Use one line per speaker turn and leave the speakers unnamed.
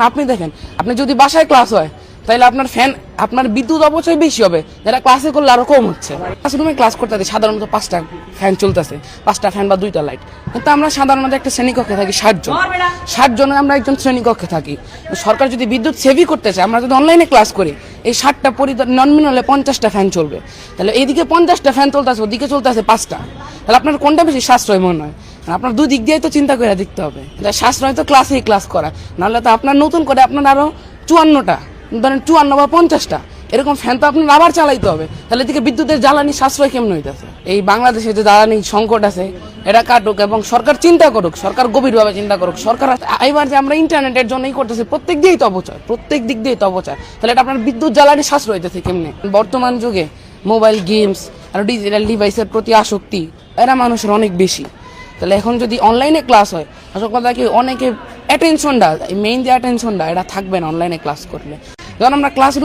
আপনি দেখেন, আপনি যদি বাসায় ক্লাস হয় তাহলে আপনার আপনার বিদ্যুৎ অপচয় বেশি হবে, যেটা ক্লাসে করলে আরো কম হচ্ছে। ক্লাসরুমে ক্লাস করতে সাধারণত 5টা ফ্যান চলতেছে, 5টা ফ্যান বা 2টা লাইট, কিন্তু আমরা সাধারণত একটা শ্রেণীকক্ষে থাকি 60 জনে আমরা একজন শ্রেণীকক্ষে থাকি। সরকার যদি বিদ্যুৎ সেভই করতে চায়, আমরা যদি অনলাইনে ক্লাস করি, এই 60টা নন হলে 50টা ফ্যান চলবে। তাহলে এইদিকে 50টা ফ্যান চলতেছে, ওদিকে চলতেছে 5টা, তাহলে আপনার কোনটা বেশি সাশ্রয় মনে হয়? আপনার দুই দিক দিয়ে তো চিন্তা করে দেখতে হবে। সাশ্রয় তো ক্লাসেই ক্লাস করা, নাহলে তো আপনার নতুন করে আপনার আরো 54টা, ধরেন 54 বা 50টা এরকম ফ্যান তো আপনার আবার চালাইতে হবে। তাহলে এদিকে বিদ্যুতের জ্বালানি সাশ্রয় কেমন হইতেছে? এই বাংলাদেশে যে জ্বালানি সংকট আছে এটা কাটুক, এবং সরকার চিন্তা করুক, সরকার গভীরভাবে চিন্তা করুক। সরকার এবার যে আমরা ইন্টারনেটের জন্যই করতেছি, প্রত্যেক দিকেই তো অপচয়, প্রত্যেক দিক দিয়ে তো অপচয়। তাহলে এটা আপনার বিদ্যুৎ জ্বালানি সাশ্রয় হইতেছে কেমনে? বর্তমান যুগে মোবাইল গেমস আর ডিজিটাল ডিভাইসের প্রতি আসক্তি এরা মানুষের অনেক বেশি। তাহলে এখন যদি অনলাইনে ক্লাস হয়, আসল কথা কি, অনেকে অ্যাটেনশনটা, মেইন যে অ্যাটেনশনটা এটা থাকবে না অনলাইনে ক্লাস করলে। যখন আমরা ক্লাস